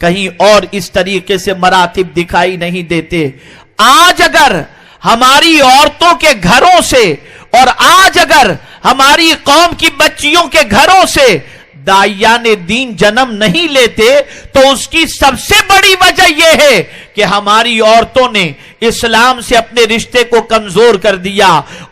کہیں اور اس طریقے سے مراتب دکھائی نہیں دیتے. آج اگر ہماری عورتوں کے گھروں سے اور آج اگر ہماری قوم کی بچیوں کے گھروں سے داعیان دین جنم نہیں لیتے تو اس کی سب سے بڑی وجہ یہ ہے کہ ہماری عورتوں نے اسلام سے اپنے رشتے کو کمزور کر دیا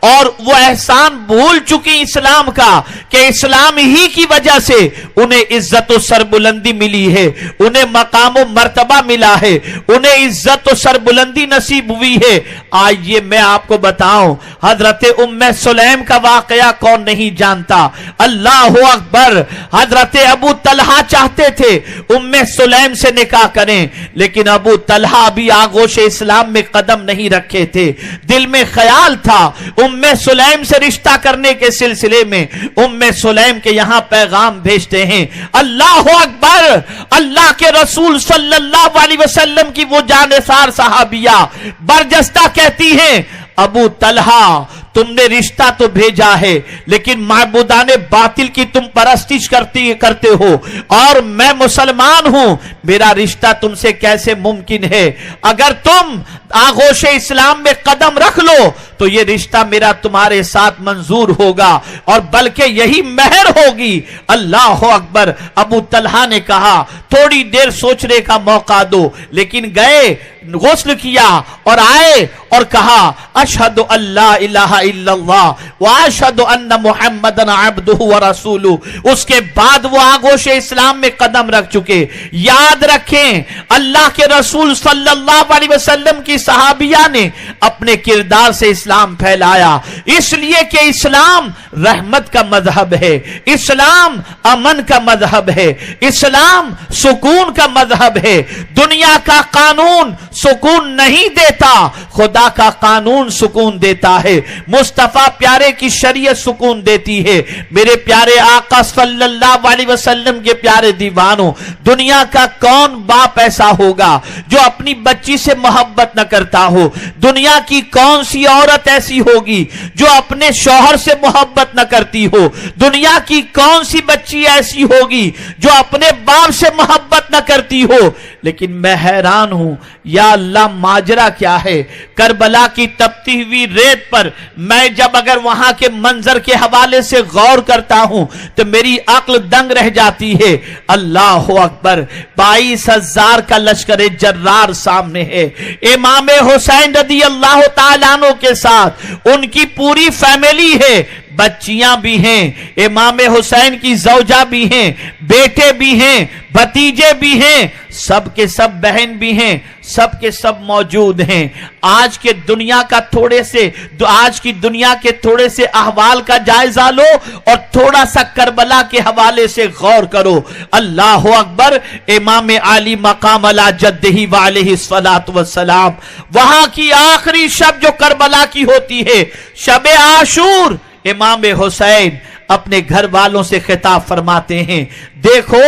اور وہ احسان بھول چکی اسلام کا کہ اسلام ہی کی وجہ سے انہیں عزت و سربلندی ملی ہے, انہیں مقام و مرتبہ ملا ہے, انہیں عزت و سربلندی نصیب ہوئی ہے. آئیے میں آپ کو بتاؤں, حضرت ام سلیم کا واقعہ کون نہیں جانتا؟ اللہ اکبر. حضرت ابو طلحہ چاہتے تھے ام سلیم سے نکاح کریں, لیکن ابو طلحہ ابھی آغوش اسلام میں قدم نہیں رکھے تھے. دل میں خیال تھا ام سلیم سے رشتہ کرنے کے سلسلے میں ام سلیم کے یہاں پیغام بھیجتے ہیں. اللہ اکبر. اللہ کے رسول صلی اللہ علیہ وسلم کی وہ جانثار صحابیہ برجستہ کہتی ہیں, ابو طلحہ تم نے رشتہ تو بھیجا ہے لیکن معبودان باطل کی تم پرستش کرتے ہو اور میں مسلمان ہوں, میرا رشتہ تم سے کیسے ممکن ہے؟ اگر تم آغوش اسلام میں قدم رکھ لو تو یہ رشتہ میرا تمہارے ساتھ منظور ہوگا اور بلکہ یہی مہر ہوگی. اللہ اکبر. ابو طلحہ نے کہا تھوڑی دیر سوچنے کا موقع دو, لیکن گئے, غسل کیا اور آئے اور کہا اشہد اللہ الہ الا اللہ واشہد ان محمدن عبدہ ورسولہ. اس کے بعد وہ آغوش اسلام میں قدم رکھ چکے. یاد رکھیں اللہ کے رسول صلی اللہ علیہ وسلم کی صحابیہ نے اپنے کردار سے اسلام پھیلایا, اس لیے کہ اسلام رحمت کا مذہب ہے, اسلام امن کا مذہب ہے, اسلام سکون کا مذہب ہے. دنیا کا قانون سکون نہیں دیتا, خدا کا قانون سکون دیتا ہے. مصطفیٰ پیارے کی شریعت سکون دیتی ہے. میرے پیارے آقا صلی اللہ علیہ وسلم کے پیارے دیوانوں, دنیا کا کون باپ ایسا ہوگا جو اپنی بچی سے محبت نہ کرتا ہو؟ دنیا کی کون سی عورت ایسی ہوگی جو اپنے شوہر سے محبت نہ کرتی ہو؟ دنیا کی کون سی بچی ایسی ہوگی جو اپنے باپ سے محبت نہ کرتی ہو؟ لیکن میں حیران ہوں, یا اللہ ماجرا کیا ہے؟ کربلا کی تپتی ہوئی ریت پر میں جب اگر وہاں کے منظر کے حوالے سے غور کرتا ہوں تو میری عقل دنگ رہ جاتی ہے. اللہ اکبر. 22,000 کا لشکر جرار سامنے ہے. امام حسین رضی اللہ تعالیٰ عنہ کے ساتھ ان کی پوری فیملی ہے, بچیاں بھی ہیں, امام حسین کی زوجہ بھی ہیں, بیٹے بھی ہیں, بھتیجے بھی ہیں, سب کے سب بہن بھی ہیں, سب کے سب موجود ہیں. آج کی دنیا کے تھوڑے سے احوال کا جائزہ لو اور تھوڑا سا کربلا کے حوالے سے غور کرو. اللہ اکبر. امام علی مقام علی جدہ وعلیہ الصلاۃ والسلام, وہاں کی آخری شب جو کربلا کی ہوتی ہے, شب عاشور, امام حسین اپنے گھر والوں سے خطاب فرماتے ہیں, دیکھو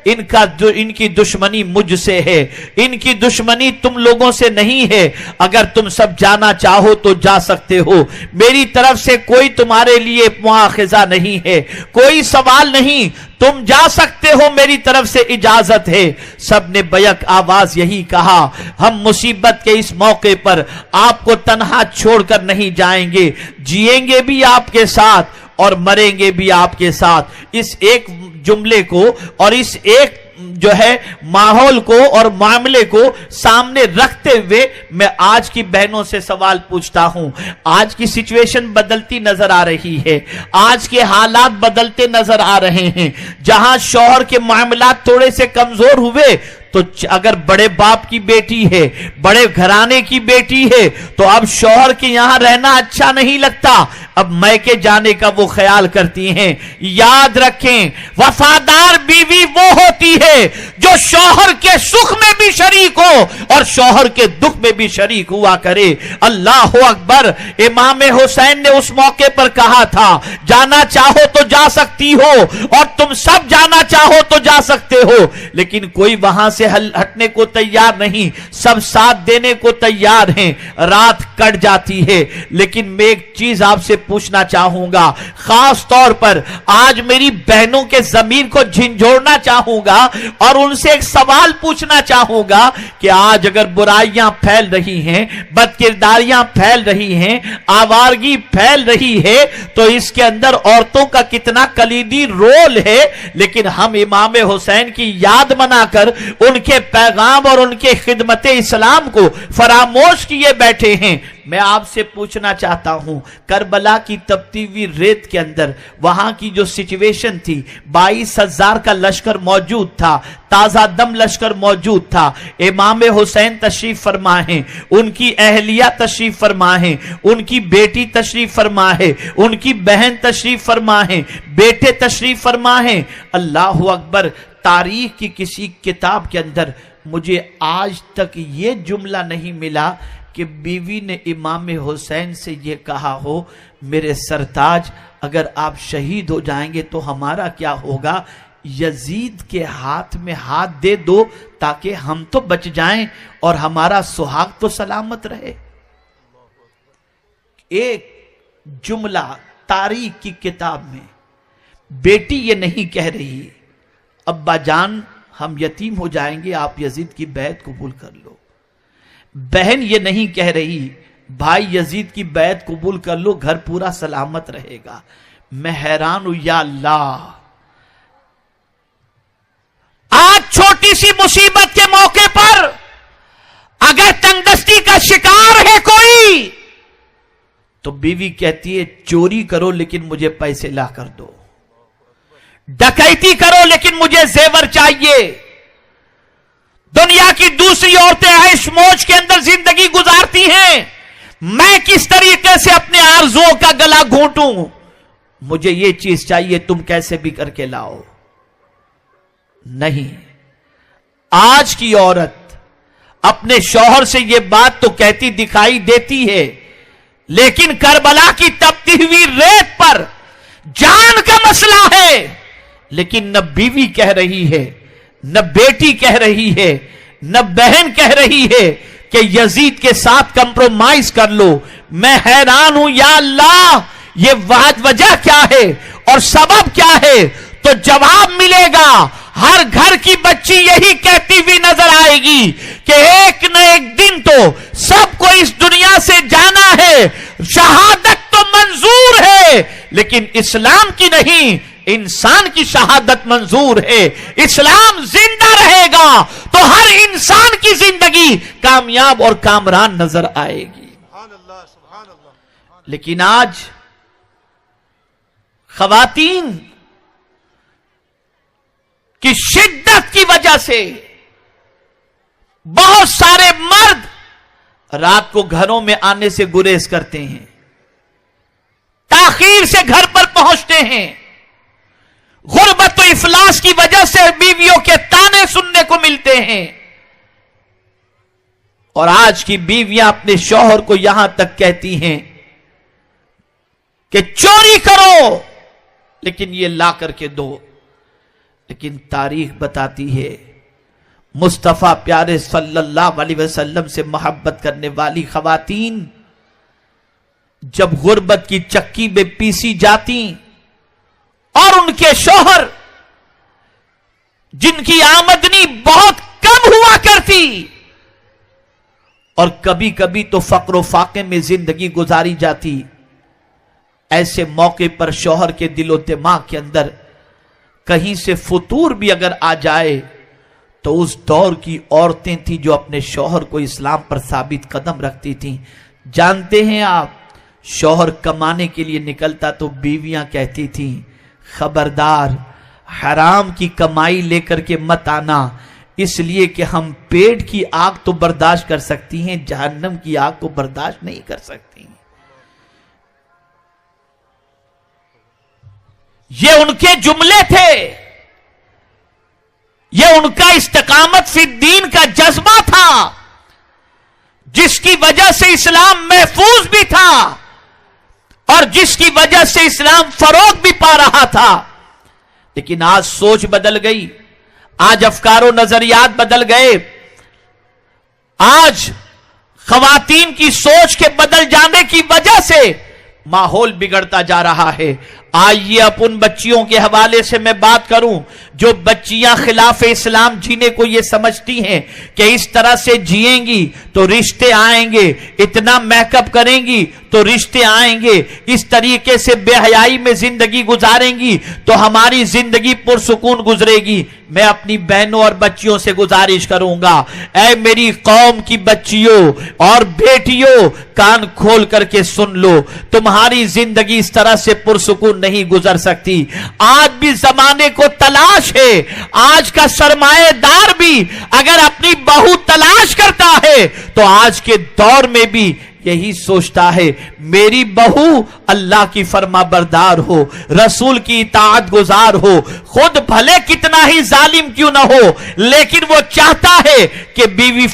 ان کی دشمنی مجھ سے ہے, ان کی دشمنی تم لوگوں سے نہیں ہے. اگر تم سب جانا چاہو تو جا سکتے ہو, میری طرف سے کوئی تمہارے لیے مواخذہ نہیں ہے, کوئی سوال نہیں, تم جا سکتے ہو, میری طرف سے اجازت ہے. سب نے بیک آواز یہی کہا, ہم مصیبت کے اس موقع پر آپ کو تنہا چھوڑ کر نہیں جائیں گے, جیئیں گے بھی آپ کے ساتھ اور مریں گے بھی آپ کے ساتھ. اس ایک جملے کو اور اس ایک جو ہے ماحول کو اور معاملے کو سامنے رکھتے ہوئے میں آج کی بہنوں سے سوال پوچھتا ہوں. آج کی سچویشن بدلتی نظر آ رہی ہے, آج کے حالات بدلتے نظر آ رہے ہیں. جہاں شوہر کے معاملات تھوڑے سے کمزور ہوئے تو اگر بڑے باپ کی بیٹی ہے, بڑے گھرانے کی بیٹی ہے, تو اب شوہر کے یہاں رہنا اچھا نہیں لگتا, اب میکے جانے کا وہ خیال کرتی ہیں. یاد رکھیں وفادار بیوی وہ ہوتی ہے جو شوہر کے سکھ میں بھی شریک ہو اور شوہر کے دکھ میں بھی شریک ہوا کرے. اللہ اکبر. امام حسین نے اس موقع پر کہا تھا, جانا چاہو تو جا سکتی ہو اور تم سب جانا چاہو تو جا سکتے ہو, لیکن کوئی وہاں سے سے ہٹنے کو تیار نہیں, سب ساتھ دینے کو تیار ہیں. رات کٹ جاتی ہے, لیکن میں ایک چیز آپ سے پوچھنا چاہوں گا, خاص طور پر آج میری بہنوں کے ضمیر کو جھنجھوڑنا چاہوں گا اور ان سے ایک سوال پوچھنا چاہوں گا کہ آج اگر برائیاں پھیل رہی ہیں, بدکرداریاں پھیل رہی ہیں, آوارگی پھیل رہی ہے, تو اس کے اندر عورتوں کا کتنا کلیدی رول ہے, لیکن ہم امام حسین کی یاد منا کر ان کے پیغام اور ان کے خدمت اسلام کو فراموش کیے بیٹھے ہیں. میں آپ سے پوچھنا چاہتا ہوں, کربلا کی تپتی ہوئی ریت کے اندر وہاں کی جو سچویشن تھی, 22,000 کا لشکر موجود تھا, تازہ دم لشکر موجود تھا. امام حسین تشریف فرما ہیں, ان کی اہلیہ تشریف فرما ہیں, ان کی بیٹی تشریف فرما ہے, ان کی بہن تشریف فرما ہیں, بیٹے تشریف فرما ہیں. اللہ اکبر. تاریخ کی کسی کتاب کے اندر مجھے آج تک یہ جملہ نہیں ملا کہ بیوی نے امام حسین سے یہ کہا ہو, میرے سرتاج اگر آپ شہید ہو جائیں گے تو ہمارا کیا ہوگا, یزید کے ہاتھ میں ہاتھ دے دو تاکہ ہم تو بچ جائیں اور ہمارا سہاگ تو سلامت رہے. ایک جملہ تاریخ کی کتاب میں. بیٹی یہ نہیں کہہ رہی ابا جان ہم یتیم ہو جائیں گے, آپ یزید کی بیعت قبول کر لو. بہن یہ نہیں کہہ رہی بھائی یزید کی بیعت قبول کر لو, گھر پورا سلامت رہے گا. میں حیران ہوں, یا اللہ, آج چھوٹی سی مصیبت کے موقع پر اگر تنگدستی کا شکار ہے کوئی, تو بیوی کہتی ہے چوری کرو لیکن مجھے پیسے لا کر دو, ڈکیتی کرو لیکن مجھے زیور چاہیے. دنیا کی دوسری عورتیں عیش موج کے اندر زندگی گزارتی ہیں, میں کس طریقے سے اپنے آرزوؤں کا گلا گھونٹوں, مجھے یہ چیز چاہیے, تم کیسے بھی کر کے لاؤ. نہیں, آج کی عورت اپنے شوہر سے یہ بات تو کہتی دکھائی دیتی ہے, لیکن کربلا کی تپتی ہوئی ریت پر جان کا مسئلہ ہے. لیکن نہ بیوی کہہ رہی ہے, نہ بیٹی کہہ رہی ہے, نہ بہن کہہ رہی ہے کہ یزید کے ساتھ کمپرومائز کر لو. میں حیران ہوں, یا اللہ یہ وجہ کیا ہے اور سبب کیا ہے؟ تو جواب ملے گا. ہر گھر کی بچی یہی کہتی ہوئی نظر آئے گی کہ ایک نہ ایک دن تو سب کو اس دنیا سے جانا ہے, شہادت تو منظور ہے لیکن اسلام کی نہیں, انسان کی شہادت منظور ہے. اسلام زندہ رہے گا تو ہر انسان کی زندگی کامیاب اور کامران نظر آئے گی. لیکن آج خواتین کی شدت کی وجہ سے بہت سارے مرد رات کو گھروں میں آنے سے گریز کرتے ہیں, تاخیر سے گھر پر پہنچتے ہیں. غربت و افلاس کی وجہ سے بیویوں کے تانے سننے کو ملتے ہیں. اور آج کی بیویاں اپنے شوہر کو یہاں تک کہتی ہیں کہ چوری کرو لیکن یہ لا کر کے دو. لیکن تاریخ بتاتی ہے مصطفیٰ پیارے صلی اللہ علیہ وسلم سے محبت کرنے والی خواتین جب غربت کی چکی میں پیسی جاتی اور ان کے شوہر جن کی آمدنی بہت کم ہوا کرتی اور کبھی کبھی تو فقر و فاقے میں زندگی گزاری جاتی, ایسے موقع پر شوہر کے دل و دماغ کے اندر کہیں سے فطور بھی اگر آ جائے تو اس دور کی عورتیں تھیں جو اپنے شوہر کو اسلام پر ثابت قدم رکھتی تھیں. جانتے ہیں آپ, شوہر کمانے کے لیے نکلتا تو بیویاں کہتی تھیں خبردار حرام کی کمائی لے کر کے مت آنا, اس لیے کہ ہم پیٹ کی آگ تو برداشت کر سکتی ہیں, جہنم کی آگ کو برداشت نہیں کر سکتی. یہ ان کے جملے تھے, یہ ان کا استقامت فی الدین کا جذبہ تھا جس کی وجہ سے اسلام محفوظ بھی تھا اور جس کی وجہ سے اسلام فروغ بھی پا رہا تھا. لیکن آج سوچ بدل گئی, آج افکار و نظریات بدل گئے، آج خواتین کی سوچ کے بدل جانے کی وجہ سے ماحول بگڑتا جا رہا ہے۔ آئیے اب ان بچیوں کے حوالے سے میں بات کروں جو بچیاں خلاف اسلام جینے کو یہ سمجھتی ہیں کہ اس طرح سے جیئیں گی تو رشتے آئیں گے، اتنا میک اپ کریں گی تو رشتے آئیں گے، اس طریقے سے بے حیائی میں زندگی گزاریں گی تو ہماری زندگی پرسکون گزرے گی۔ میں اپنی بہنوں اور بچیوں سے گزارش کروں گا، اے میری قوم کی بچیوں اور بیٹیوں، کان کھول کر کے سن لو، تمہاری زندگی اس طرح سے پرسکون نہیں گزر سکتی۔ آج بھی زمانے کو تلاش ہے، آج کا سرمایہ دار بھی اگر اپنی بہو تلاش کرتا ہے تو آج کے دور میں بھی یہی سوچتا ہے میری بہو اللہ کی فرما بردار ہو، رسول کی اطاعت گزار ہو، خود بھلے کتنا ہی ظالم کیوں نہ ہو لیکن وہ چاہتا ہے کہ بیوی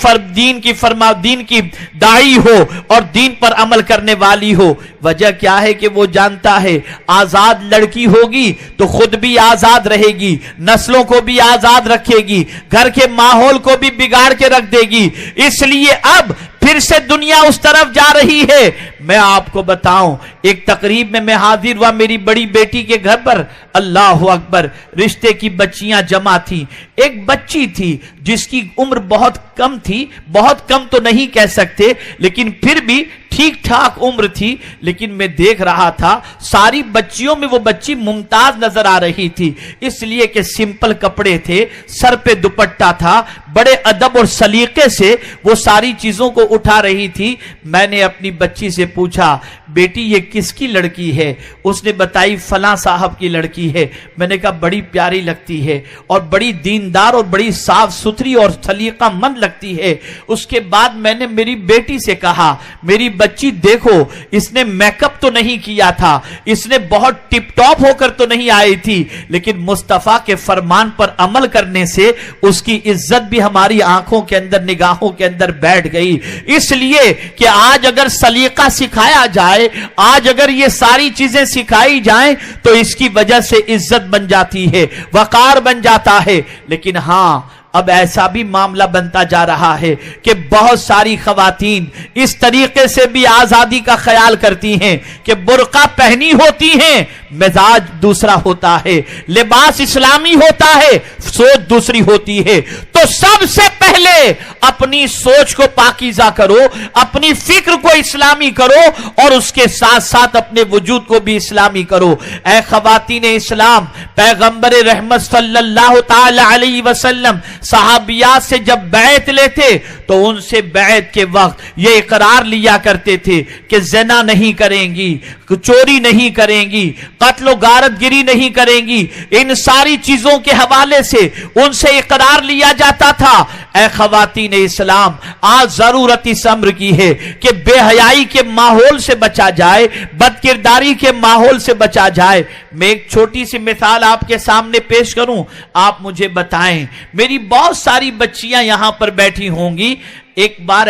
دین کی داعی ہو اور دین پر عمل کرنے والی ہو۔ وجہ کیا ہے کہ وہ جانتا ہے آزاد لڑکی ہوگی تو خود بھی آزاد رہے گی، نسلوں کو بھی آزاد رکھے گی، گھر کے ماحول کو بھی بگاڑ کے رکھ دے گی۔ اس لیے اب پھر سے دنیا اس طرف جا رہی ہے۔ میں آپ کو بتاؤں، ایک تقریب میں حاضر ہوا، میری بڑی بیٹی کے گھر پر اللہ اکبر رشتے کی بچیاں جمع تھی۔ ایک بچی تھی جس کی عمر بہت کم تھی، بہت کم تو نہیں کہہ سکتے لیکن پھر بھی ٹھیک ٹھاک عمر تھی، لیکن میں دیکھ رہا تھا ساری بچیوں میں وہ بچی ممتاز نظر آ رہی تھی، اس لیے کہ سمپل کپڑے تھے، سر پہ دوپٹہ تھا، بڑے ادب اور سلیقے سے وہ ساری چیزوں کو اٹھا رہی تھی۔ میں نے اپنی بچی سے پوچھا بیٹی یہ کس کی لڑکی ہے؟ اس نے بتائی فلاں صاحب کی لڑکی ہے۔ میں نے کہا بڑی پیاری لگتی ہے اور بڑی دیندار اور بڑی صاف ستھری اور سلیقہ مند لگتی ہے۔ اس کے بعد میں نے میری بیٹی سے کہا میری بچی دیکھو اس نے میک اپ تو نہیں کیا تھا، اس نے بہت ٹپ ٹاپ ہو کر تو نہیں آئی تھی، لیکن مصطفیٰ کے فرمان پر عمل کرنے سے اس کی عزت بھی ہماری آنکھوں کے اندر نگاہوں کے اندر بیٹھ گئی۔ اس لیے کہ آج اگر سلیقہ سکھایا جائے، آج اگر یہ ساری چیزیں سکھائی جائیں تو اس کی وجہ سے عزت بن جاتی ہے، وقار بن جاتا ہے۔ لیکن ہاں اب ایسا بھی معاملہ بنتا جا رہا ہے کہ بہت ساری خواتین اس طریقے سے بھی آزادی کا خیال کرتی ہیں کہ برقع پہنی ہوتی ہیں، مزاج دوسرا ہوتا ہے، لباس اسلامی ہوتا ہے، سوچ دوسری ہوتی ہے۔ تو سب سے پہلے اپنی سوچ کو پاکیزہ کرو، اپنی فکر کو اسلامی کرو اور اس کے ساتھ ساتھ اپنے وجود کو بھی اسلامی کرو۔ اے خواتین اسلام، پیغمبر رحمت صلی اللہ تعالی علیہ وسلم صحابیات سے جب بیعت لیتے تو ان سے بیعت کے وقت یہ اقرار لیا کرتے تھے کہ زنا نہیں کریں گی، چوری نہیں کریں گی، قتل و غارت گری نہیں کریں گی۔ ان ساری چیزوں کے حوالے سے ان سے اقرار لیا جاتا تھا۔ اے خواتین اسلام، آج ضرورت اس امر کی ہے کہ بے حیائی کے ماحول سے بچا جائے، بد کرداری کے ماحول سے بچا جائے۔ میں ایک چھوٹی سی مثال آپ کے سامنے پیش کروں، آپ مجھے بتائیں۔ میری بہت ساری بچیاں یہاں پر بیٹھی ہوں گی، ایک بار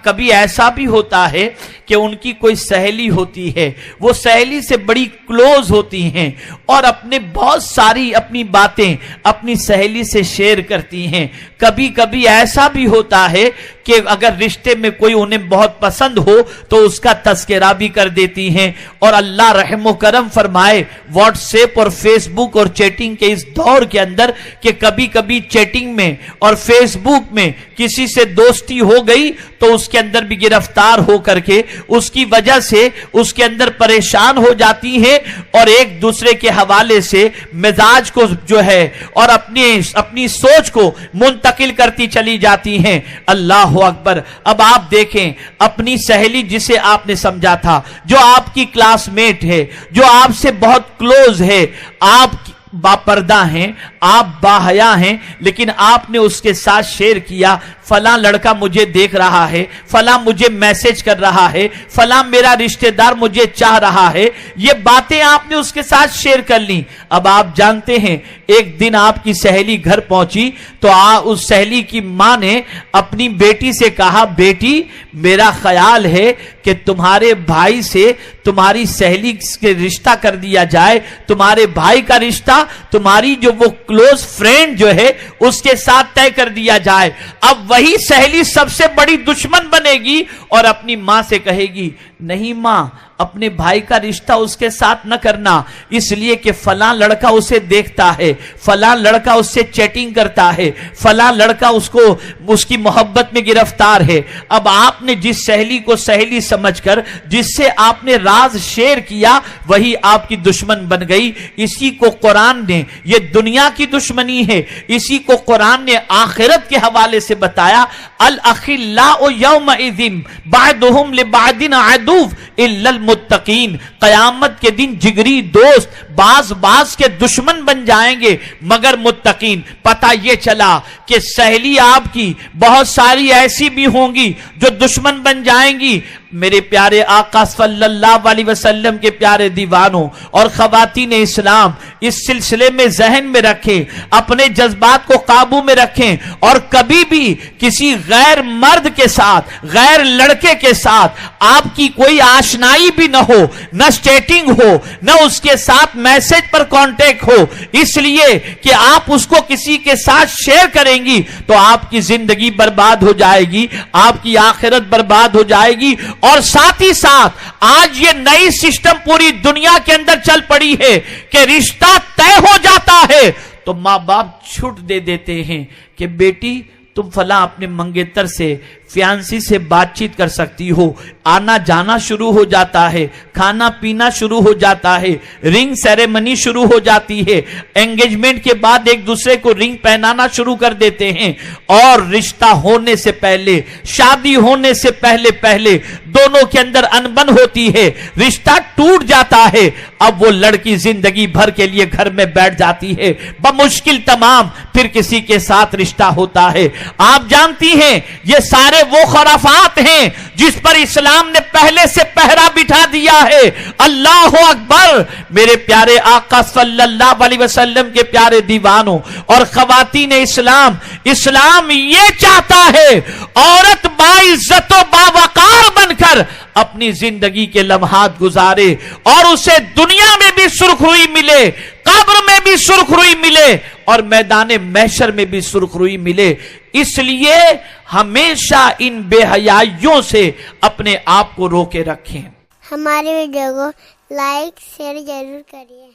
کبھی ایسا بھی ہوتا ہے کہ ان کی کوئی سہیلی ہوتی ہے، وہ سہیلی سے بڑی کلوز ہوتی ہیں اور بہت ساری اپنی باتیں اپنی سہیلی سے شیئر کرتی ہیں۔ کبھی کبھی ایسا بھی ہوتا ہے کہ اگر رشتے میں کوئی انہیں بہت پسند ہو تو اس کا تذکرہ بھی کر دیتی ہیں۔ اور اللہ رحم و کرم فرمائے واٹس ایپ اور فیس بک اور چیٹنگ کے اس دور کے اندر کہ کبھی کبھی چیٹنگ میں اور فیس بک میں کسی سے دوستی ہو گئی تو اس کے اندر بھی گرفتار ہو کر کے اس کی وجہ سے اس کے اندر پریشان ہو جاتی ہیں اور ایک دوسرے کے حوالے سے مزاج کو جو ہے اور اپنی سوچ کو منتقل کرتی چلی جاتی ہیں۔ اللہ اکبر۔ اب آپ دیکھیں اپنی سہیلی جسے آپ نے سمجھا تھا، جو آپ کی کلاس میٹ ہے، جو آپ سے بہت کلوز ہے، آپ باپردہ ہیں، آپ باحیا ہیں، لیکن آپ نے اس کے ساتھ شیئر کیا فلاں لڑکا مجھے دیکھ رہا ہے، فلاں مجھے میسج کر رہا ہے، فلاں میرا رشتہ دار مجھے چاہ رہا ہے، یہ باتیں آپ نے اس کے ساتھ شیئر کر لی۔ اب آپ جانتے ہیں ایک دن آپ کی سہیلی گھر پہنچی تو اس سہیلی کی ماں نے اپنی بیٹی سے کہا بیٹی میرا خیال ہے کہ تمہارے بھائی سے تمہاری سہیلی کے رشتہ کر دیا جائے، تمہارے بھائی کا رشتہ تمہاری جو وہ کلوز فرینڈ جو ہے اس کے ساتھ طے کر دیا جائے. اب وہی سہیلی سب سے بڑی دشمن بنے گی اور اپنی ماں سے کہے گی نہیں ماں اپنے بھائی کا رشتہ اس کے ساتھ نہ کرنا، اس لیے کہ فلاں لڑکا اسے دیکھتا ہے، فلاں لڑکا اس سے چیٹنگ کرتا ہے، فلاں لڑکا اس کی محبت میں گرفتار ہے. اب آپ نے جس سہیلی کو سہیلی سمجھ کر جس سے آپ نے راز شیئر کیا وہی آپ کی دشمن بن گئی. اسی کو قرآن نے، یہ دنیا کی دشمنی ہے، اسی کو قرآن نے آخرت کے حوالے سے بتایا الاخلاء یومئذ بعضهم لبعض عدو الا المتقین. قیامت کے دن جگری دوست بعض کے دشمن بن جائیں گے مگر متقین. پتہ یہ چلا کہ سہیلی آپ کی بہت ساری ایسی بھی ہوں گی جو دشمن بن جائیں گی. میرے پیارے آقا صلی اللہ علیہ وسلم کے پیارے دیوانوں اور خواتین اسلام اس سلسلے میں ذہن میں رکھیں، اپنے جذبات کو قابو میں رکھیں اور کبھی بھی کسی غیر مرد کے ساتھ، غیر لڑکے کے ساتھ آپ کی کوئی آشنائی بھی نہ ہو، نہ سٹیٹنگ ہو، نہ اس کے ساتھ میسج پر کانٹیکٹ ہو، اس لیے کہ آپ اس کو کسی کے ساتھ شیئر کریں گی تو آپ کی زندگی برباد ہو جائے گی، آپ کی آخرت برباد ہو جائے گی. اور ساتھ ہی ساتھ آج یہ نئی سسٹم پوری دنیا کے اندر چل پڑی ہے کہ رشتہ طے ہو جاتا ہے تو ماں باپ چھٹ دے دیتے ہیں کہ بیٹی تم فلاں اپنے منگیتر سے، فیانسی سے بات چیت کر سکتی ہو. آنا جانا شروع ہو جاتا ہے، کھانا پینا شروع ہو جاتا ہے، رنگ سیریمنی شروع ہو جاتی ہے، انگیجمنٹ کے بعد ایک دوسرے کو رنگ پہنانا شروع کر دیتے ہیں. اور رشتہ ہونے سے پہلے، شادی ہونے سے پہلے دونوں کے اندر انبن ہوتی ہے، رشتہ ٹوٹ جاتا ہے. اب وہ لڑکی زندگی بھر کے لیے گھر میں بیٹھ جاتی ہے، بمشکل تمام پھر کسی کے ساتھ رشتہ ہوتا ہے. آپ جانتی ہیں یہ سارے وہ خرافات ہیں جس پر اسلام نے پہلے سے پہرا بٹھا دیا ہے. اللہ اکبر. میرے پیارے آقا صلی اللہ علیہ وسلم کے پیارے دیوانوں اور خواتین اسلام یہ چاہتا ہے عورت باعزت و باوقار بن کر اپنی زندگی کے لمحات گزارے اور اسے دنیا میں بھی سرخروئی ملے، قبر میں بھی سرخروئی ملے اور میدان محشر میں بھی سرخروئی ملے. اس لیے ہمیشہ ان بے حیائیوں سے اپنے آپ کو روکے رکھیں. ہماری ویڈیو کو لائک شیئر ضرور کریے.